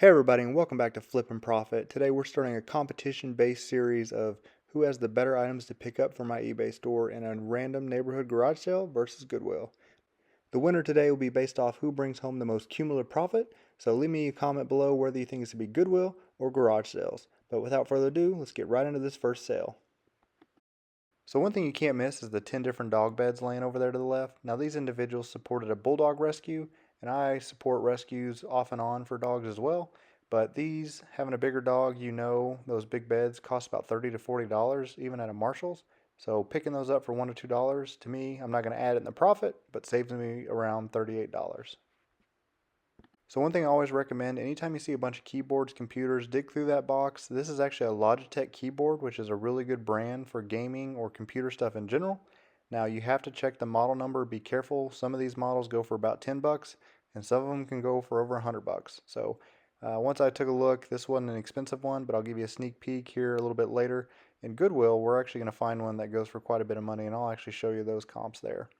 Hey everybody, and welcome back to Flip and Profit. Today we're starting a competition-based series of who has the better items to pick up from my eBay store in a random neighborhood garage sale versus Goodwill. The winner today will be based off who brings home the most cumulative profit, so leave me a comment below whether you think it's to be Goodwill or garage sales. But without further ado, let's get right into this first sale. So one thing you can't miss is the 10 different dog beds laying over there to the left. Now these individuals supported a bulldog rescue, and I support rescues off and on for dogs as well. But these, having a bigger dog, those big beds cost about $30 to $40 even at a Marshall's. So picking those up for $1 to $2, to me, I'm not going to add it in the profit, but saves me around $38. So one thing I always recommend, anytime you see a bunch of keyboards, computers, dig through that box. This is actually a Logitech keyboard, which is a really good brand for gaming or computer stuff in general. Now you have to check the model number, be careful. Some of these models go for about 10 bucks and some of them can go for over 100 bucks. So once I took a look, this wasn't an expensive one, but I'll give you a sneak peek here a little bit later. In Goodwill, we're actually going to find one that goes for quite a bit of money, and I'll actually show you those comps there.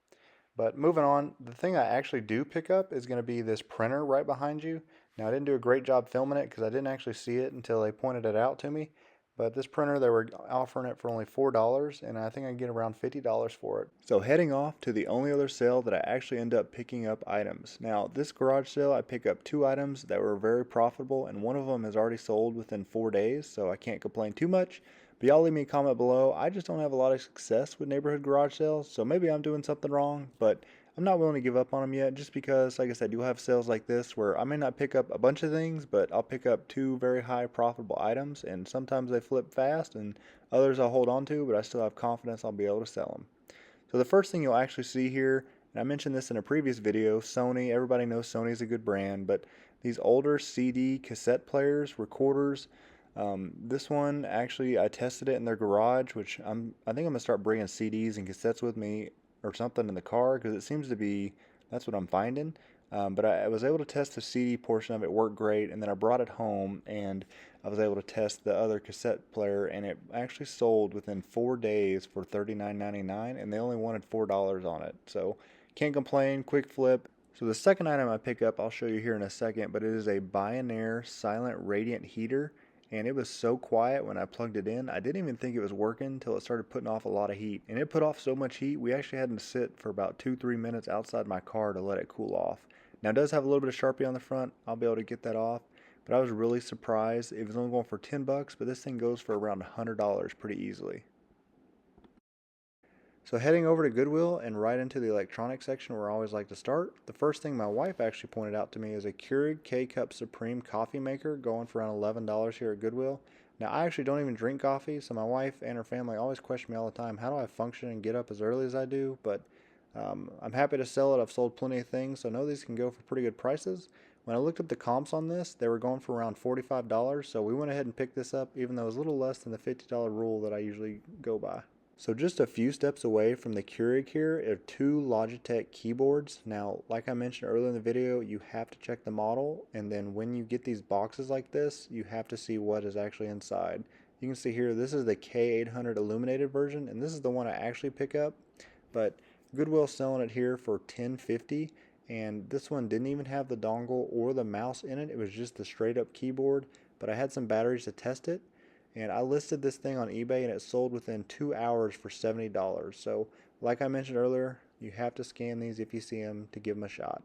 But moving on, the thing I actually do pick up is going to be this printer right behind you. Now, I didn't do a great job filming it because I didn't actually see it until they pointed it out to me. But this printer, they were offering it for only $4, and I think I can get around $50 for it. So heading off to the only other sale that I actually end up picking up items. Now, this garage sale, I pick up two items that were very profitable, and one of them is already sold within 4 days, so I can't complain too much. But y'all leave me a comment below. I just don't have a lot of success with neighborhood garage sales, so maybe I'm doing something wrong, but I'm not willing to give up on them yet just because, like I said, I do have sales like this where I may not pick up a bunch of things, but I'll pick up two very high profitable items, and sometimes they flip fast, and others I'll hold on to, but I still have confidence I'll be able to sell them. So the first thing you'll actually see here, and I mentioned this in a previous video, Sony. Everybody knows Sony's a good brand, but these older CD cassette players, recorders, this one actually I tested it in their garage, which I think I'm gonna start bringing CDs and cassettes with me or something in the car because it seems to be that's what I'm finding. But I was able to test the CD portion of it, worked great, and then I brought it home and I was able to test the other cassette player, and it actually sold within 4 days for $39.99, and they only wanted $4 on it. So can't complain. Quick flip. So the second item I pick up, I'll show you here in a second, but it is a Bionaire Silent Radiant Heater, and it was so quiet when I plugged it in. I didn't even think it was working until it started putting off a lot of heat. And it put off so much heat, we actually had to sit for about 2-3 minutes outside my car to let it cool off. Now it does have a little bit of Sharpie on the front. I'll be able to get that off. But I was really surprised. It was only going for 10 bucks, but this thing goes for around $100 pretty easily. So heading over to Goodwill and right into the electronics section where I always like to start, the first thing my wife actually pointed out to me is a Keurig K-Cup Supreme coffee maker going for around $11 here at Goodwill. Now I actually don't even drink coffee, so my wife and her family always question me all the time, how do I function and get up as early as I do? But I'm happy to sell it. I've sold plenty of things, so I know these can go for pretty good prices. When I looked up the comps on this, they were going for around $45, so we went ahead and picked this up, even though it was a little less than the $50 rule that I usually go by. So just a few steps away from the Keurig here are two Logitech keyboards. Now, like I mentioned earlier in the video, you have to check the model, and then when you get these boxes like this, you have to see what is actually inside. You can see here, this is the K800 illuminated version, and this is the one I actually pick up, but Goodwill's selling it here for $10.50, and this one didn't even have the dongle or the mouse in it. It was just the straight up keyboard, but I had some batteries to test it. And I listed this thing on eBay and it sold within 2 hours for $70. So like I mentioned earlier, you have to scan these if you see them to give them a shot.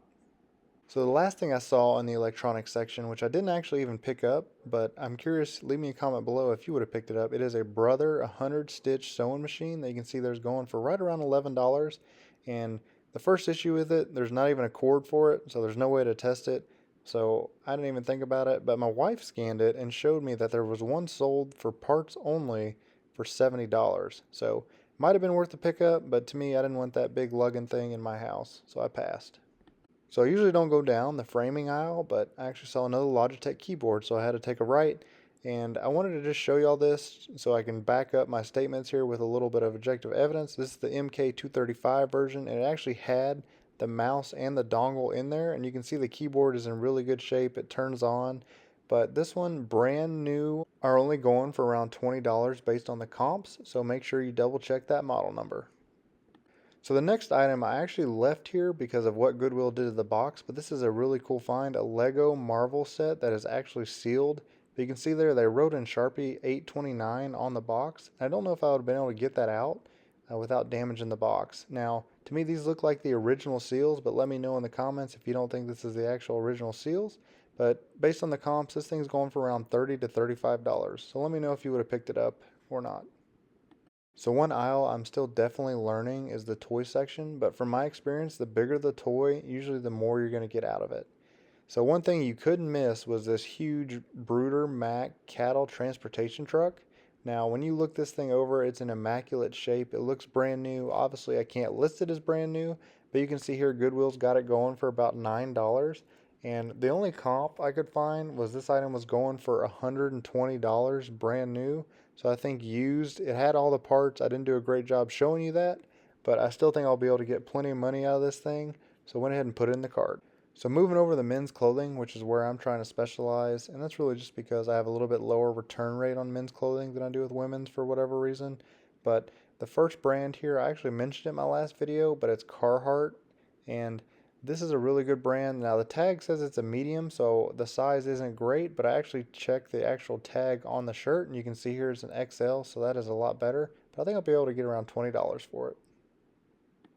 So the last thing I saw in the electronics section, which I didn't actually even pick up, but I'm curious, leave me a comment below if you would have picked it up. It is a Brother 100 stitch sewing machine that you can see there's going for right around $11. And the first issue with it, there's not even a cord for it, so there's no way to test it. So I didn't even think about it, but my wife scanned it and showed me that there was one sold for parts only for $70. So might have been worth the pickup, but to me, I didn't want that big lugging thing in my house, so I passed. So I usually don't go down the framing aisle, but I actually saw another Logitech keyboard, so I had to take a right. And I wanted to just show y'all this so I can back up my statements here with a little bit of objective evidence. This is the MK235 version, and it actually had the mouse and the dongle in there, and you can see the keyboard is in really good shape. It turns on, but this one, brand new, are only going for around $20 based on the comps, so make sure you double check that model number. So the next item I actually left here because of what Goodwill did to the box, but this is a really cool find, a Lego Marvel set that is actually sealed. But you can see there they wrote in Sharpie 829 on the box. I don't know if I would have been able to get that out without damaging the box. Now, to me these look like the original seals, but let me know in the comments if you don't think this is the actual original seals. But based on the comps, this thing's going for around $30 to $35. So let me know if you would have picked it up or not. So one aisle I'm still definitely learning is the toy section, but from my experience, the bigger the toy, usually the more you're going to get out of it. So one thing you couldn't miss was this huge Brooder Mac cattle transportation truck. Now, when you look this thing over, it's in immaculate shape. It looks brand new. Obviously, I can't list it as brand new, but you can see here Goodwill's got it going for about $9. And the only comp I could find was this item was going for $120 brand new. So I think used, it had all the parts. I didn't do a great job showing you that, but I still think I'll be able to get plenty of money out of this thing. So I went ahead and put it in the cart. So moving over to the men's clothing, which is where I'm trying to specialize, and that's really just because I have a little bit lower return rate on men's clothing than I do with women's for whatever reason. But the first brand here, I actually mentioned it in my last video, but it's Carhartt, and this is a really good brand. Now the tag says it's a medium, so the size isn't great, but I actually checked the actual tag on the shirt, and you can see here it's an XL, so that is a lot better. But I think I'll be able to get around $20 for it.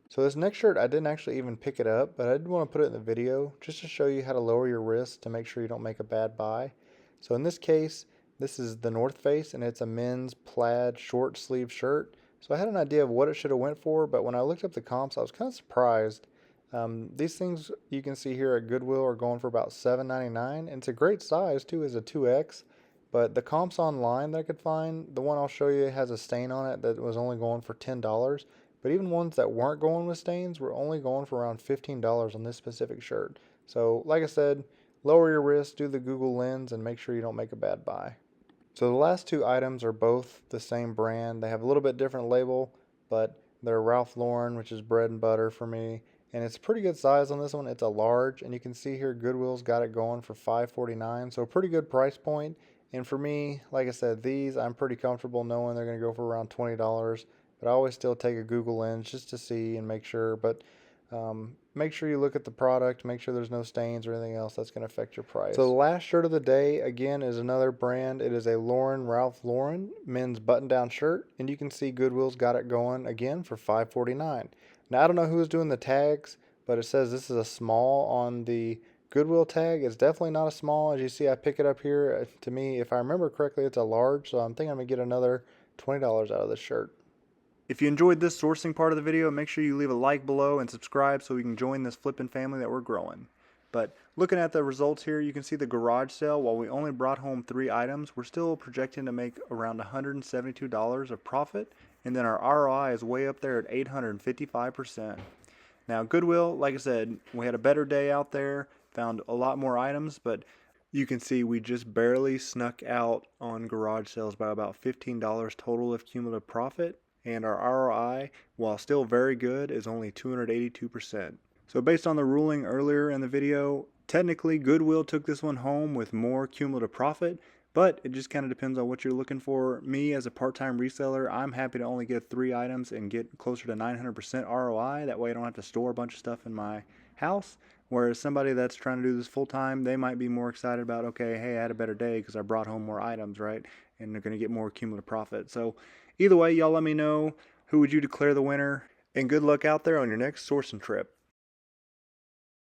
So this next shirt, I didn't actually even pick it up, but I did want to put it in the video just to show you how to lower your risk to make sure you don't make a bad buy. So in this case, this is the North Face, and it's a men's plaid short sleeve shirt. So I had an idea of what it should have went for, but when I looked up the comps, I was kind of surprised. These things you can see here at Goodwill are going for about $7.99, and it's a great size too, as a 2X. But the comps online that I could find, the one I'll show you has a stain on it that was only going for $10. But even ones that weren't going with stains were only going for around $15 on this specific shirt. So like I said, lower your risk, do the Google lens, and make sure you don't make a bad buy. So the last two items are both the same brand. They have a little bit different label, but they're Ralph Lauren, which is bread and butter for me. And it's a pretty good size on this one. It's a large, and you can see here Goodwill's got it going for $5.49, so a pretty good price point. And for me, like I said, these I'm pretty comfortable knowing they're going to go for around $20. But I always still take a Google lens just to see and make sure. But make sure you look at the product, make sure there's no stains or anything else that's going to affect your price. So the last shirt of the day, again, is another brand. It is a Ralph Lauren men's button-down shirt. And you can see Goodwill's got it going, again, for $5.49. Now, I don't know who's doing the tags, but it says this is a small on the Goodwill tag. It's definitely not a small. As you see, I pick it up here. To me, if I remember correctly, it's a large. So I'm thinking I'm going to get another $20 out of this shirt. If you enjoyed this sourcing part of the video, make sure you leave a like below and subscribe so we can join this flipping family that we're growing. But looking at the results here, you can see the garage sale, while we only brought home 3 items, we're still projecting to make around $172 of profit, and then our ROI is way up there at 855%. Now Goodwill, like I said, we had a better day out there, found a lot more items, but you can see we just barely snuck out on garage sales by about $15 total of cumulative profit. And our ROI, while still very good, is only 282%. So based on the ruling earlier in the video, technically Goodwill took this one home with more cumulative profit, but it just kind of depends on what you're looking for. Me, as a part-time reseller, I'm happy to only get 3 items and get closer to 900% ROI. That way I don't have to store a bunch of stuff in my house. Whereas somebody that's trying to do this full-time, they might be more excited about, okay, hey, I had a better day because I brought home more items, right? And they're going to get more cumulative profit. So either way, y'all let me know who would you declare the winner, and good luck out there on your next sourcing trip.